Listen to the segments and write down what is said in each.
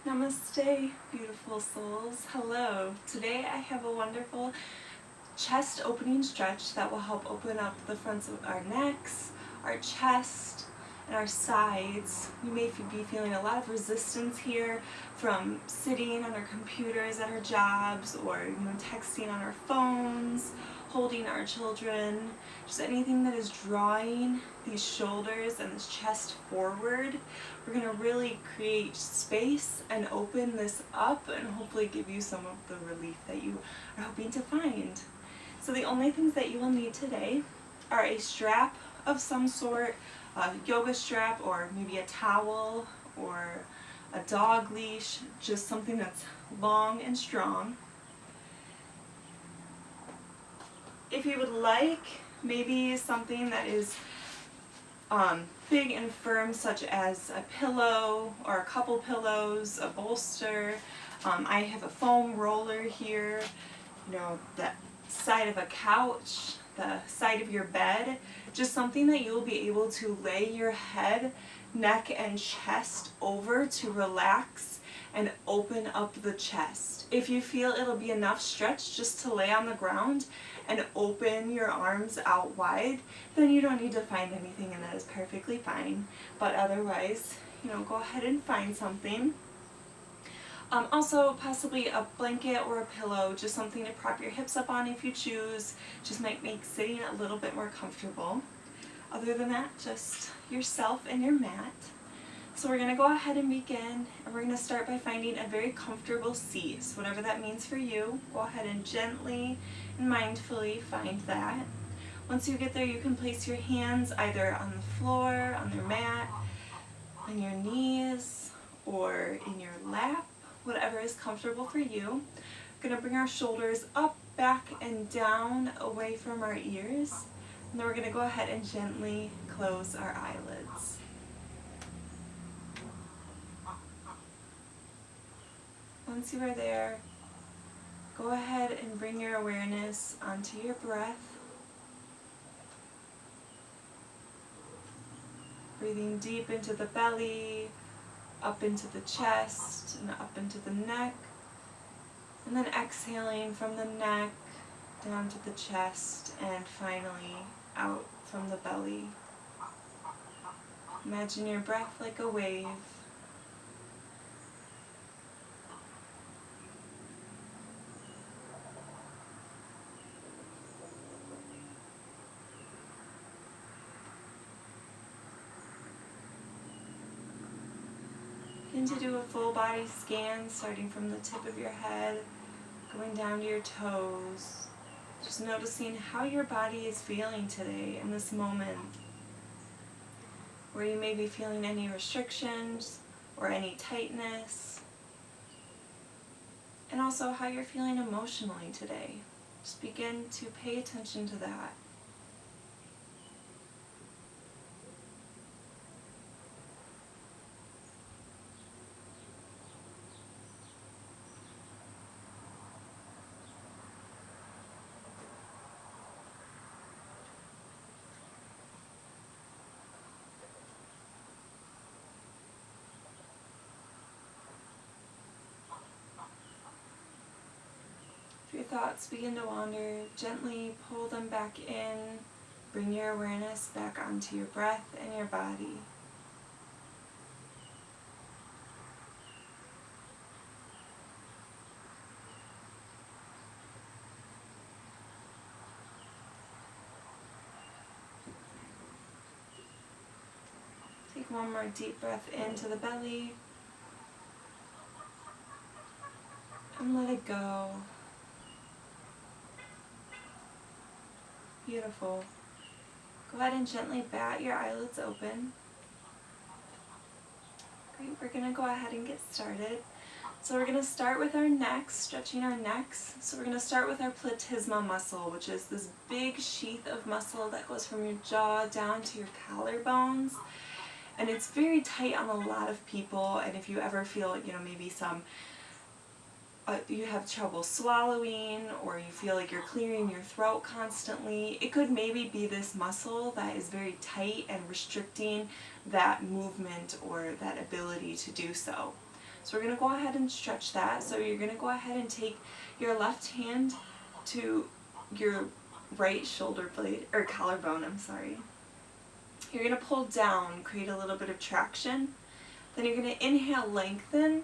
Namaste, beautiful souls. Hello. Today I have a wonderful chest opening stretch that will help open up the fronts of our necks, our chest, and our sides. You may be feeling a lot of resistance here from sitting on our computers at our jobs or texting on our phones, holding our children, just anything that is drawing these shoulders and this chest forward. We're going to really create space and open this up and hopefully give you some of the relief that you are hoping to find. So the only things that you will need today are a strap of some sort, a yoga strap or maybe a towel or a dog leash, just something that's long and strong. If you would like, maybe something that is big and firm, such as a pillow or a couple pillows, a bolster. I have a foam roller here, the side of a couch, the side of your bed, just something that you'll be able to lay your head, neck, and chest over to relax and open up the chest. If you feel it'll be enough stretch just to lay on the ground and open your arms out wide, then you don't need to find anything, and that is perfectly fine. But otherwise, go ahead and find something. Also, possibly a blanket or a pillow, just something to prop your hips up on if you choose. Just might make sitting a little bit more comfortable. Other than that, just yourself and your mat. So we're going to go ahead and begin, and we're going to start by finding a very comfortable seat. So whatever that means for you, go ahead and gently and mindfully find that. Once you get there, you can place your hands either on the floor, on your mat, on your knees, or in your lap, whatever is comfortable for you. We're going to bring our shoulders up, back, and down away from our ears. And then we're going to go ahead and gently close our eyelids. Once you are there, go ahead and bring your awareness onto your breath. Breathing deep into the belly, up into the chest, and up into the neck. And then exhaling from the neck, down to the chest, and finally out from the belly. Imagine your breath like a wave. Begin to do a full body scan, starting from the tip of your head, going down to your toes. Just noticing how your body is feeling today in this moment. Where you may be feeling any restrictions or any tightness. And also how you're feeling emotionally today. Just begin to pay attention to that. If your thoughts begin to wander, gently pull them back in. Bring your awareness back onto your breath and your body. Take one more deep breath into the belly. And let it go. Beautiful. Go ahead and gently bat your eyelids open. Great, we're going to go ahead and get started. So we're going to start with our necks, stretching our necks. So we're going to start with our platysma muscle, which is this big sheath of muscle that goes from your jaw down to your collarbones. And it's very tight on a lot of people, and if you ever feel, maybe you have trouble swallowing, or you feel like you're clearing your throat constantly, it could maybe be this muscle that is very tight and restricting that movement or that ability to do so. So we're going to go ahead and stretch that. So you're going to go ahead and take your left hand to your right shoulder blade, or collarbone, I'm sorry. You're going to pull down, create a little bit of traction. Then you're going to inhale, lengthen,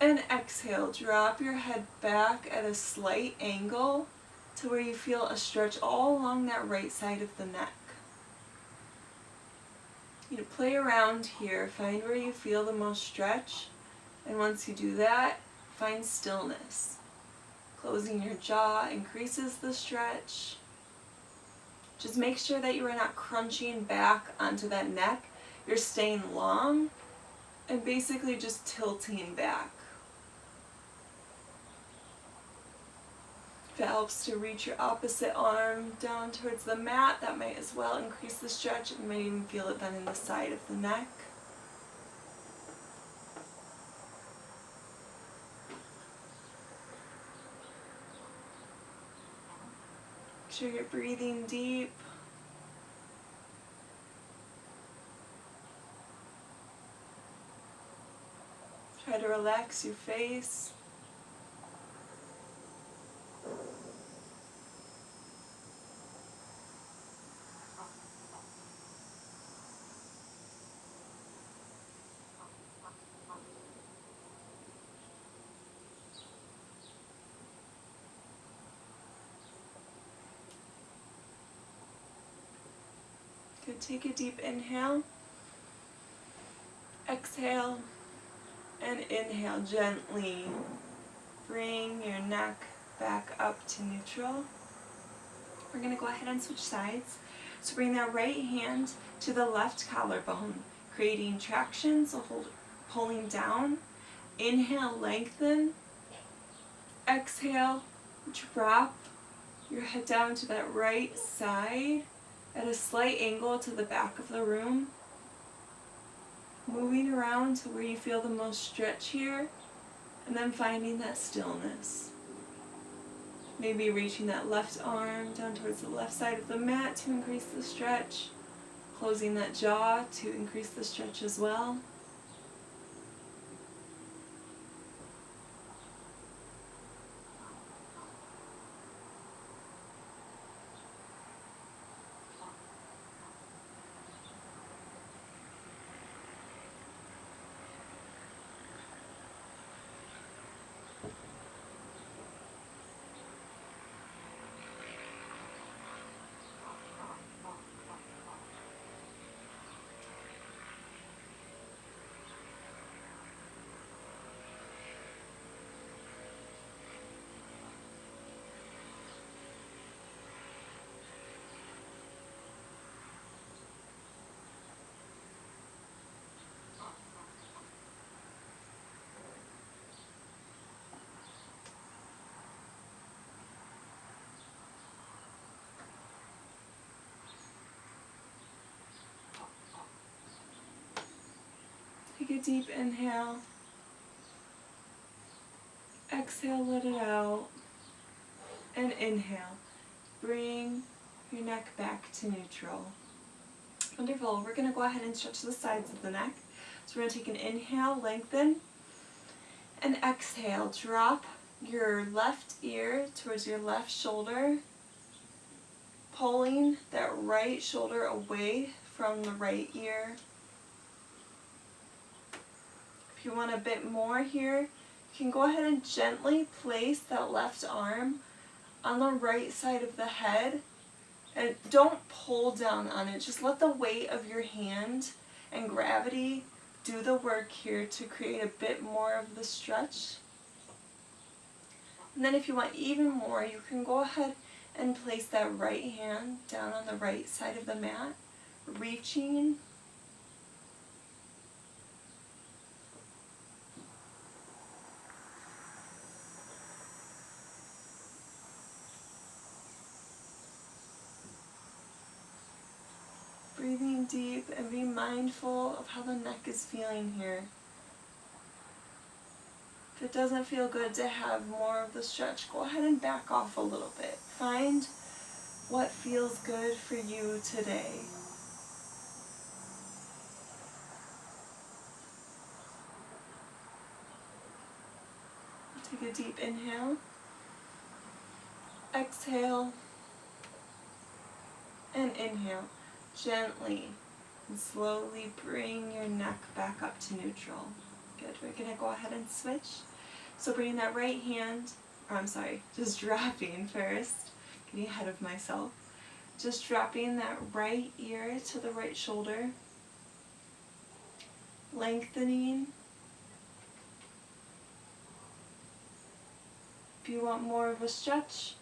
and exhale, drop your head back at a slight angle to where you feel a stretch all along that right side of the neck. You play around here, find where you feel the most stretch, and once you do that, find stillness. Closing your jaw increases the stretch. Just make sure that you are not crunching back onto that neck. You're staying long and basically just tilting back. If it helps to reach your opposite arm down towards the mat, that might as well increase the stretch. You might even feel it then in the side of the neck. Make sure you're breathing deep. Try to relax your face. Good, take a deep inhale. Exhale and inhale gently. Bring your neck back up to neutral. We're going to go ahead and switch sides. So bring that right hand to the left collarbone, creating traction, so pulling down. Inhale, lengthen. Exhale, drop your head down to that right side at a slight angle to the back of the room. Moving around to where you feel the most stretch here, and then finding that stillness. Maybe reaching that left arm down towards the left side of the mat to increase the stretch. Closing that jaw to increase the stretch as well. Take a deep inhale. Exhale, let it out. And inhale. Bring your neck back to neutral. Wonderful. We're going to go ahead and stretch the sides of the neck. So we're going to take an inhale, lengthen. And exhale, drop your left ear towards your left shoulder, pulling that right shoulder away from the right ear. If you want a bit more here, you can go ahead and gently place that left arm on the right side of the head, and don't pull down on it. Just let the weight of your hand and gravity do the work here to create a bit more of the stretch. And then if you want even more, you can go ahead and place that right hand down on the right side of the mat, reaching. Breathing deep and be mindful of how the neck is feeling here. If it doesn't feel good to have more of the stretch, go ahead and back off a little bit. Find what feels good for you today. Take a deep inhale. Exhale. And inhale. Gently and slowly bring your neck back up to neutral. Good. We're going to go ahead and switch. So bringing that right hand, just dropping first. Getting ahead of myself. Just dropping that right ear to the right shoulder. Lengthening. If you want more of a stretch,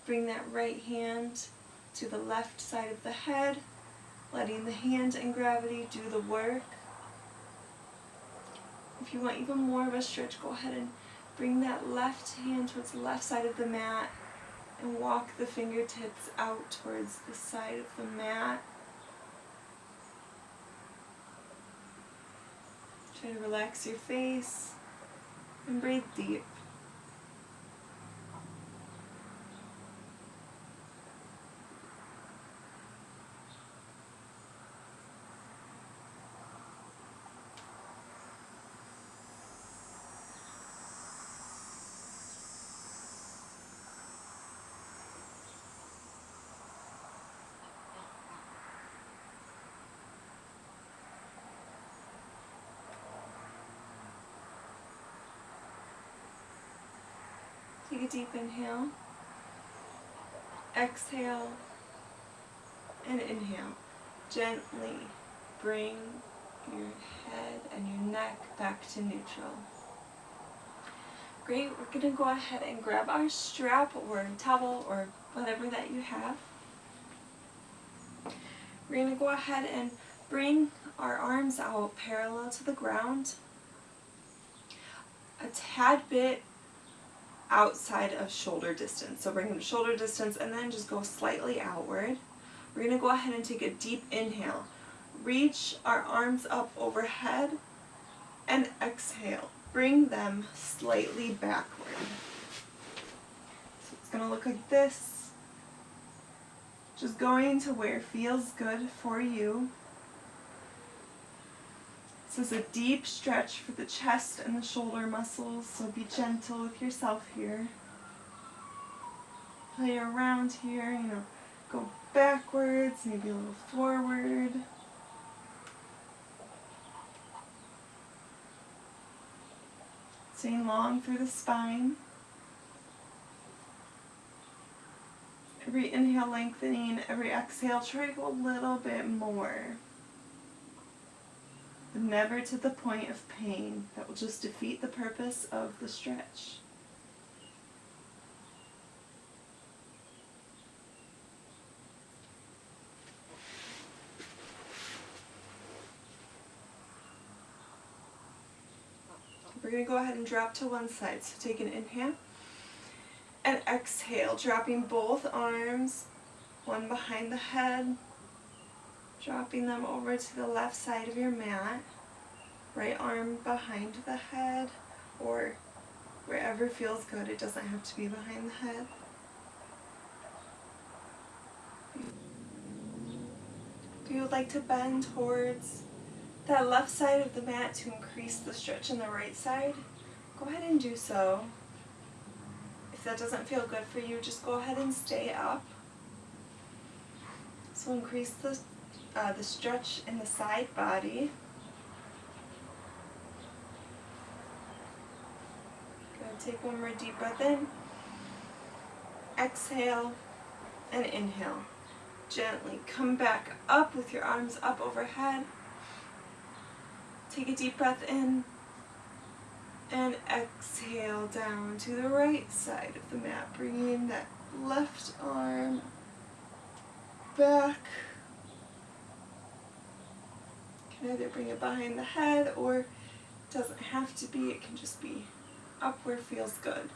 bring that right hand to the left side of the head, letting the hand and gravity do the work. If you want even more of a stretch, go ahead and bring that left hand towards the left side of the mat and walk the fingertips out towards the side of the mat. Try to relax your face and breathe deep. Take a deep inhale, exhale, and inhale. Gently bring your head and your neck back to neutral. Great, we're going to go ahead and grab our strap or towel or whatever that you have. We're going to go ahead and bring our arms out parallel to the ground, a tad bit outside of shoulder distance. So bring them to shoulder distance and then just go slightly outward. We're going to go ahead and take a deep inhale. Reach our arms up overhead and exhale. Bring them slightly backward. So it's going to look like this. Just going to where it feels good for you. This is a deep stretch for the chest and the shoulder muscles, so be gentle with yourself here. Play around here, go backwards, maybe a little forward. Staying long through the spine. Every inhale lengthening, every exhale try to go a little bit more. But never to the point of pain. That will just defeat the purpose of the stretch. We're going to go ahead and drop to one side. So take an inhale and exhale, dropping both arms, one behind the head, dropping them over to the left side of your mat, right arm behind the head or wherever feels good. It doesn't have to be behind the head. If you would like to bend towards that left side of the mat to increase the stretch in the right side, go ahead and do so. If that doesn't feel good for you, just go ahead and stay up. So increase the stretch in the side body. Good. Take one more deep breath in. Exhale and inhale. Gently come back up with your arms up overhead. Take a deep breath in and exhale down to the right side of the mat, bringing that left arm back. You can either bring it behind the head or it doesn't have to be, it can just be up where it feels good.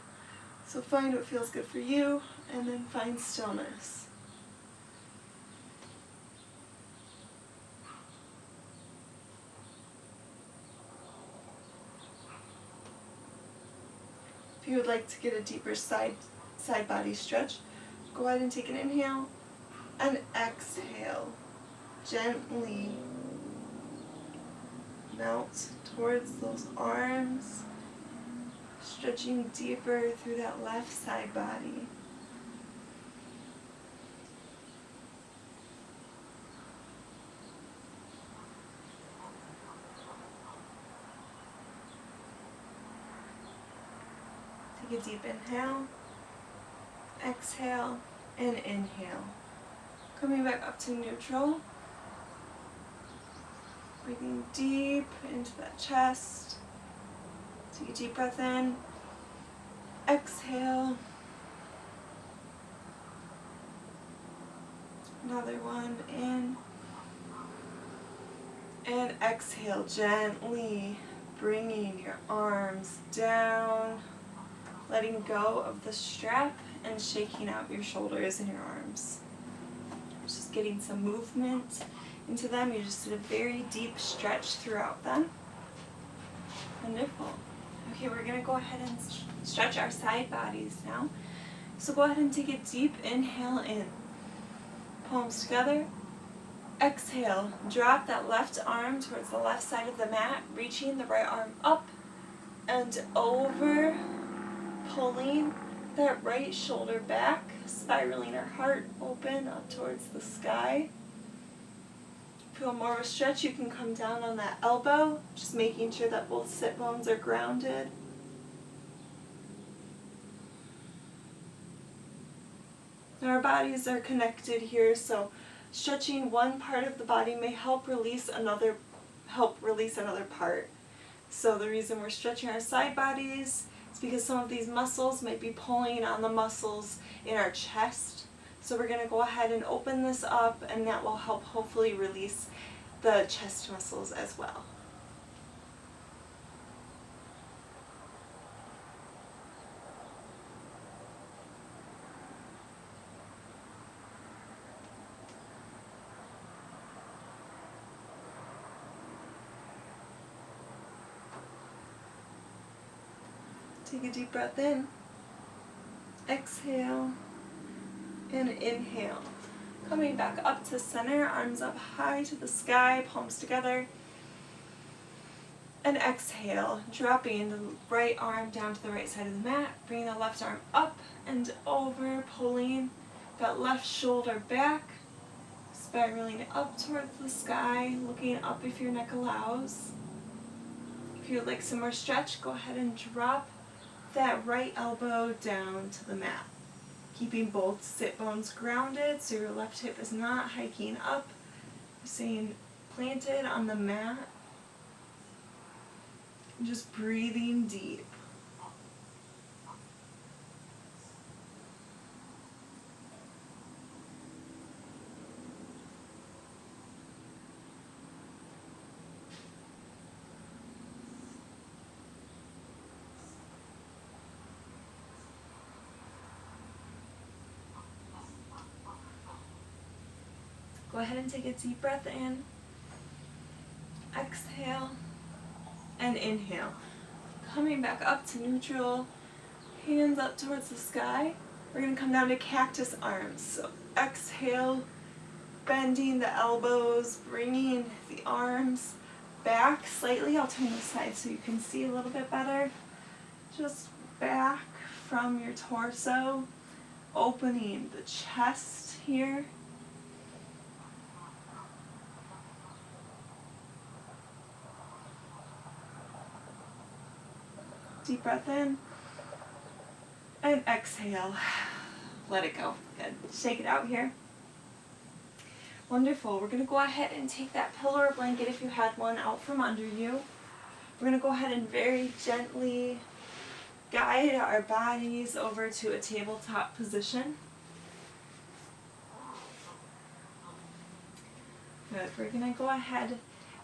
So find what feels good for you and then find stillness. If you would like to get a deeper side body stretch, go ahead and take an inhale and exhale. Gently melt towards those arms. Stretching deeper through that left side body. Take a deep inhale, exhale, and inhale. Coming back up to neutral. Breathing deep into that chest. Take a deep breath in, exhale. Another one, in, and exhale, gently bringing your arms down, letting go of the strap and shaking out your shoulders and your arms. Just getting some movement into them. You just did a very deep stretch throughout them. Wonderful. Okay, we're going to go ahead and stretch our side bodies now. So go ahead and take a deep inhale in. Palms together. Exhale. Drop that left arm towards the left side of the mat, reaching the right arm up and over, pulling that right shoulder back, spiraling our heart open up towards the sky. Feel more of a stretch, you can come down on that elbow, just making sure that both sit bones are grounded. Our bodies are connected here, so stretching one part of the body may help release another part. So the reason we're stretching our side bodies is because some of these muscles might be pulling on the muscles in our chest. So we're going to go ahead and open this up, and that will help hopefully release the chest muscles as well. Take a deep breath in, exhale, and inhale. Coming back up to center, arms up high to the sky, palms together. And exhale, dropping the right arm down to the right side of the mat, bringing the left arm up and over, pulling that left shoulder back, spiraling up towards the sky, looking up if your neck allows. If you would like some more stretch, go ahead and drop that right elbow down to the mat. Keeping both sit bones grounded so your left hip is not hiking up, staying planted on the mat. Just breathing deep. Go ahead and take a deep breath in, exhale, and inhale. Coming back up to neutral, hands up towards the sky. We're going to come down to cactus arms. So exhale, bending the elbows, bringing the arms back slightly. I'll turn this side so you can see a little bit better. Just back from your torso, opening the chest here. Deep breath in, and exhale. Let it go. Good. Shake it out here. Wonderful. We're going to go ahead and take that pillow or blanket, if you had one, out from under you. We're going to go ahead and very gently guide our bodies over to a tabletop position. Good. We're going to go ahead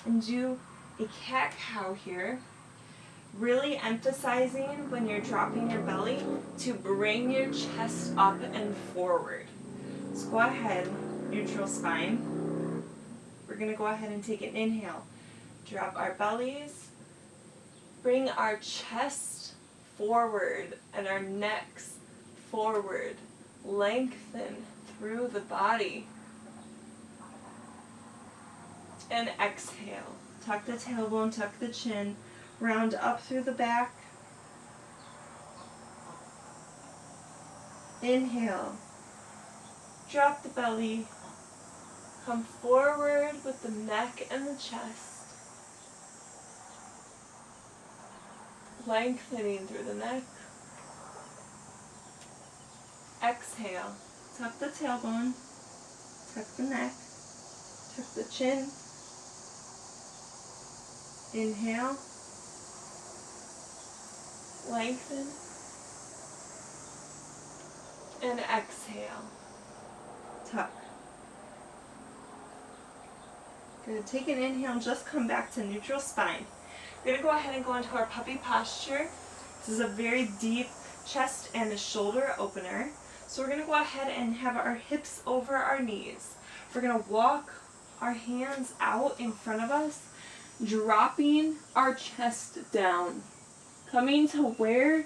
and do a cat-cow here. Really emphasizing when you're dropping your belly to bring your chest up and forward. So go ahead, neutral spine. We're going to go ahead and take an inhale. Drop our bellies. Bring our chest forward and our necks forward. Lengthen through the body. And exhale. Tuck the tailbone, tuck the chin. Round up through the back. Inhale. Drop the belly. Come forward with the neck and the chest. Lengthening through the neck. Exhale. Tuck the tailbone. Tuck the neck. Tuck the chin. Inhale. Lengthen. And exhale. Tuck. Good. Take an inhale and just come back to neutral spine. We're going to go ahead and go into our puppy posture. This is a very deep chest and a shoulder opener. So we're going to go ahead and have our hips over our knees. We're going to walk our hands out in front of us, dropping our chest down, coming to where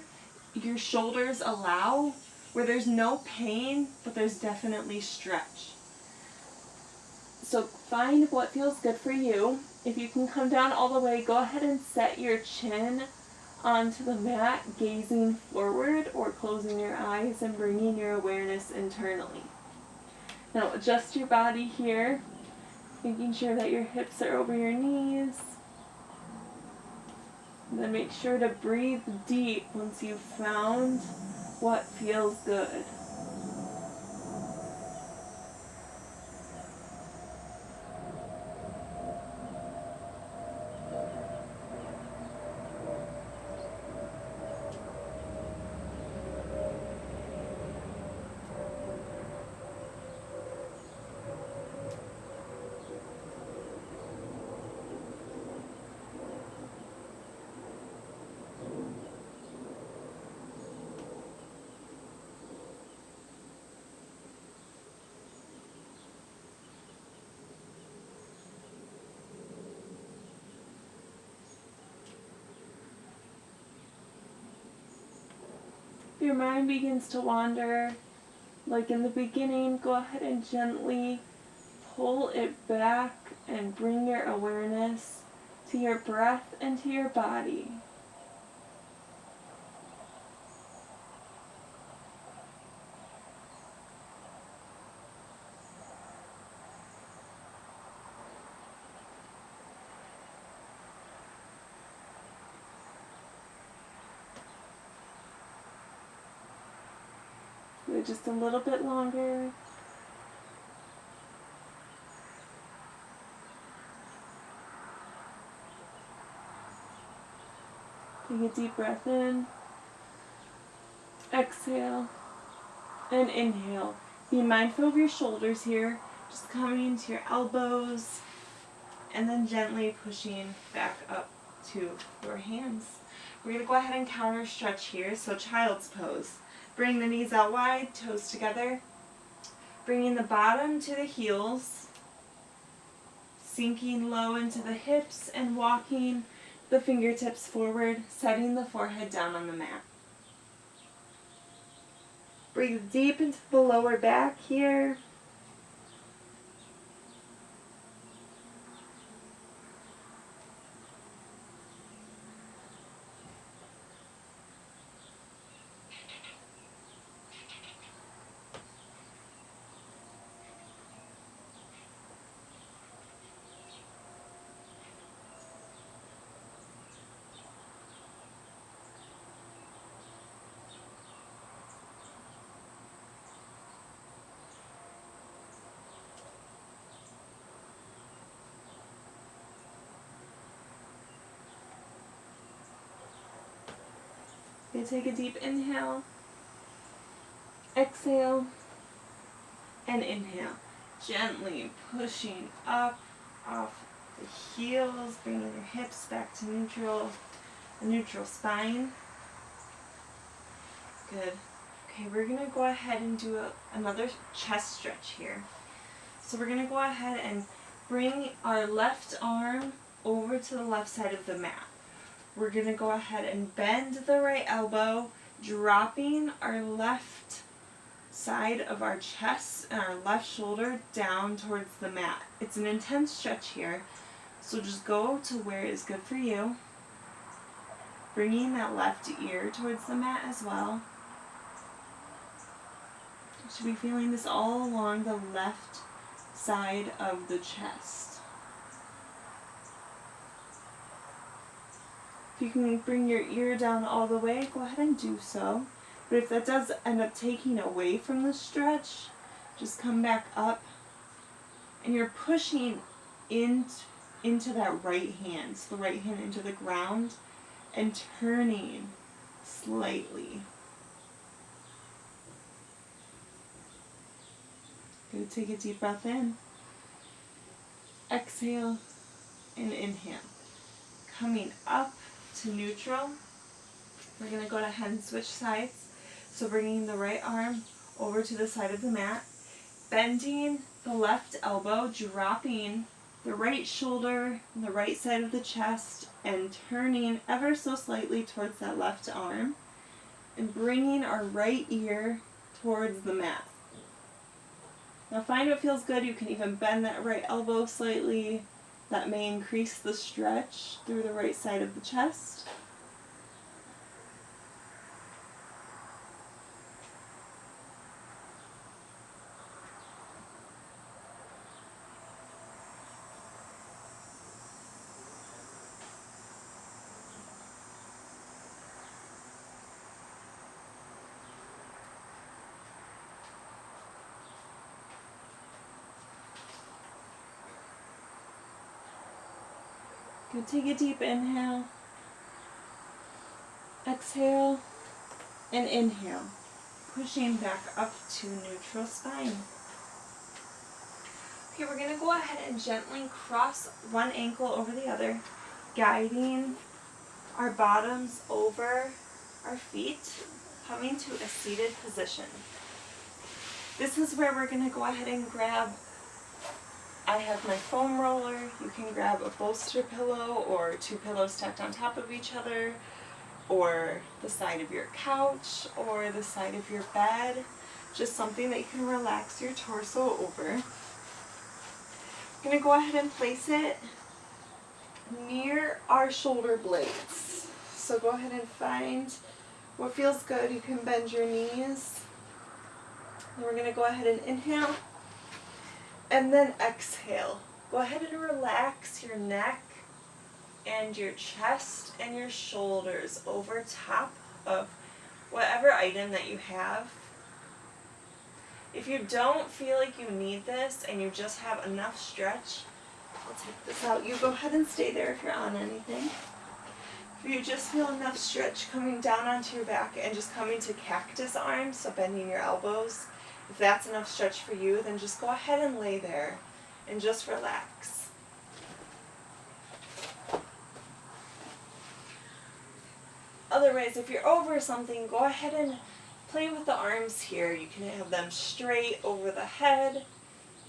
your shoulders allow, where there's no pain, but there's definitely stretch. So find what feels good for you. If you can come down all the way, go ahead and set your chin onto the mat, gazing forward or closing your eyes and bringing your awareness internally. Now adjust your body here, making sure that your hips are over your knees. And then make sure to breathe deep once you've found what feels good. If your mind begins to wander, like in the beginning, go ahead and gently pull it back and bring your awareness to your breath and to your body. Wait just a little bit longer. Take a deep breath in. Exhale. And inhale. Be mindful of your shoulders here. Just coming to your elbows. And then gently pushing back up to your hands. We're going to go ahead and counter stretch here. So child's pose. Bring the knees out wide, toes together. Bringing the bottom to the heels. Sinking low into the hips and walking the fingertips forward, setting the forehead down on the mat. Breathe deep into the lower back here. Okay, take a deep inhale, exhale, and inhale. Gently pushing up off the heels, bringing your hips back to neutral, a neutral spine. Good. Okay, we're going to go ahead and do another chest stretch here. So we're going to go ahead and bring our left arm over to the left side of the mat. We're going to go ahead and bend the right elbow, dropping our left side of our chest and our left shoulder down towards the mat. It's an intense stretch here, so just go to where is good for you. Bringing that left ear towards the mat as well. You should be feeling this all along the left side of the chest. If you can bring your ear down all the way, go ahead and do so. But if that does end up taking away from the stretch, just come back up. And you're pushing into that right hand, so the right hand into the ground, and turning slightly. Go take a deep breath in. Exhale and inhale. Coming up to neutral. We're going to go ahead and switch sides. So bringing the right arm over to the side of the mat. Bending the left elbow, dropping the right shoulder on the right side of the chest, and turning ever so slightly towards that left arm. And bringing our right ear towards the mat. Now find what feels good. You can even bend that right elbow slightly. That may increase the stretch through the right side of the chest. Go take a deep inhale. Exhale and inhale. Pushing back up to neutral spine. Okay, we're going to go ahead and gently cross one ankle over the other, guiding our bottoms over our feet, coming to a seated position. This is where we're going to go ahead and grab, I have my foam roller. You can grab a bolster pillow or two pillows stacked on top of each other, or the side of your couch, or the side of your bed. Just something that you can relax your torso over. I'm going to go ahead and place it near our shoulder blades. So go ahead and find what feels good. You can bend your knees. And we're going to go ahead and inhale. And then exhale. Go ahead and relax your neck and your chest and your shoulders over top of whatever item that you have. If you don't feel like you need this and you just have enough stretch, I'll take this out. You go ahead and stay there if you're on anything. If you just feel enough stretch coming down onto your back and just coming to cactus arms, so bending your elbows, if that's enough stretch for you, then just go ahead and lay there and just relax. Otherwise, if you're over something, go ahead and play with the arms here. You can have them straight over the head.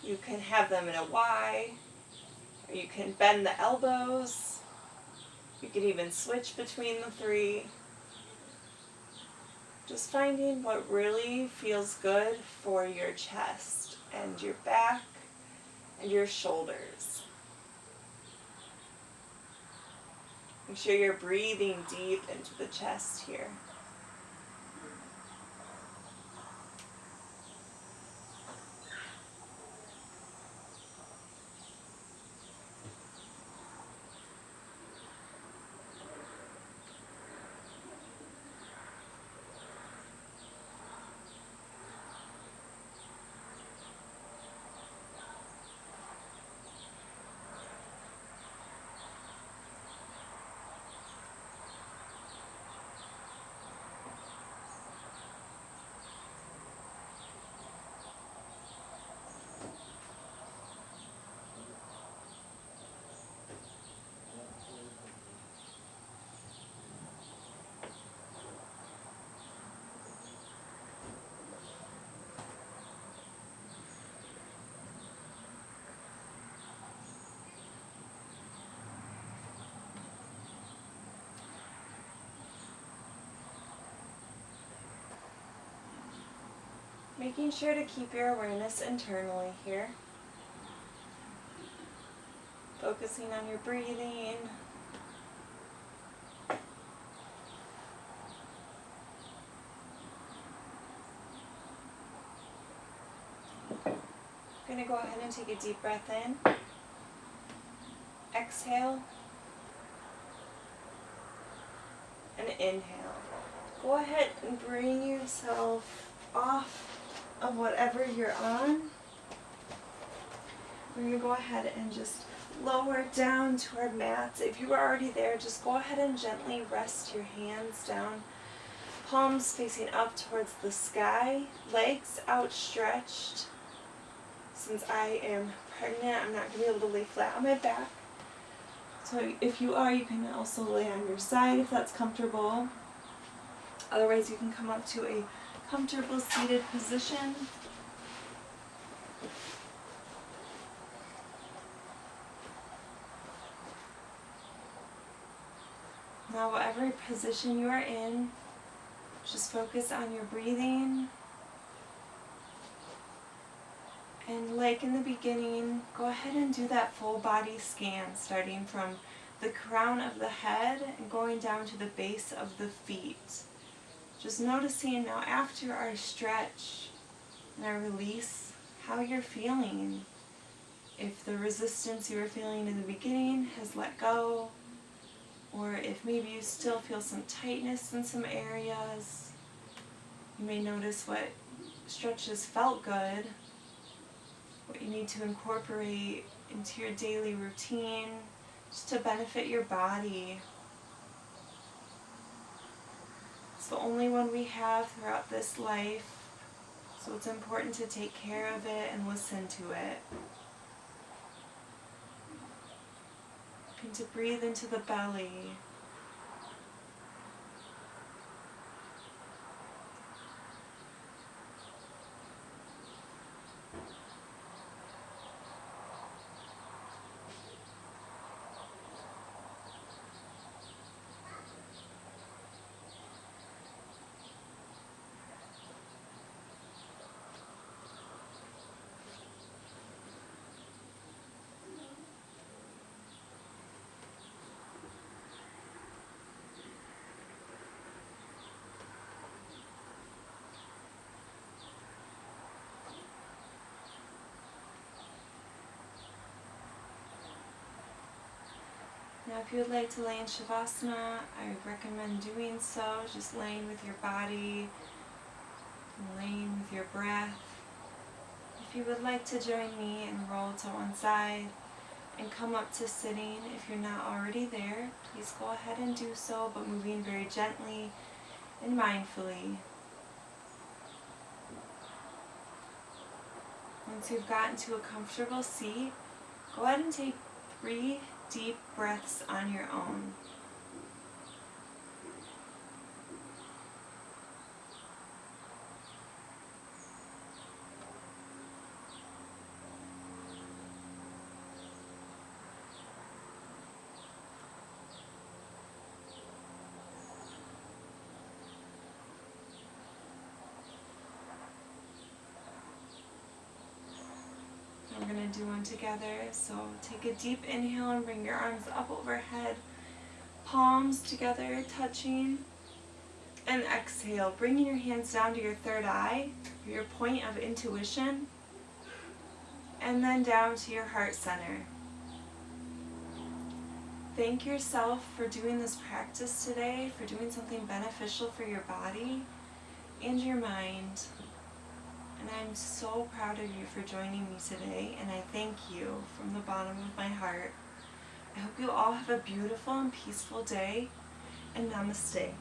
You can have them in a Y. Or you can bend the elbows. You can even switch between the three. Just finding what really feels good for your chest and your back and your shoulders. Make sure you're breathing deep into the chest here. Making sure to keep your awareness internally here. Focusing on your breathing. We're going to go ahead and take a deep breath in. Exhale. And inhale. Go ahead and bring yourself off of whatever you're on. We're going to go ahead and just lower down to our mats. If you are already there, just go ahead and gently rest your hands down. Palms facing up towards the sky, legs outstretched. Since I am pregnant, I'm not going to be able to lay flat on my back. So if you are, you can also lay on your side if that's comfortable. Otherwise, you can come up to a comfortable seated position. Now, whatever position you are in, just focus on your breathing. And like in the beginning, go ahead and do that full body scan, starting from the crown of the head and going down to the base of the feet. Just noticing now after our stretch and our release, how you're feeling. If the resistance you were feeling in the beginning has let go, or if maybe you still feel some tightness in some areas. You may notice what stretches felt good, what you need to incorporate into your daily routine just to benefit your body. It's the only one we have throughout this life, so it's important to take care of it and listen to it. And to breathe into the belly. Now if you would like to lay in Shavasana, I would recommend doing so, just laying with your body, laying with your breath. If you would like to join me and roll to one side and come up to sitting, if you're not already there, please go ahead and do so, but moving very gently and mindfully. Once you've gotten to a comfortable seat, go ahead and take 3 deep breaths on your own. We're going to do one together. So take a deep inhale and bring your arms up overhead, palms together touching, and exhale, bringing your hands down to your third eye, your point of intuition, and then down to your heart center. Thank yourself for doing this practice today, for doing something beneficial for your body and your mind. And I'm so proud of you for joining me today, and I thank you from the bottom of my heart. I hope you all have a beautiful and peaceful day, and namaste.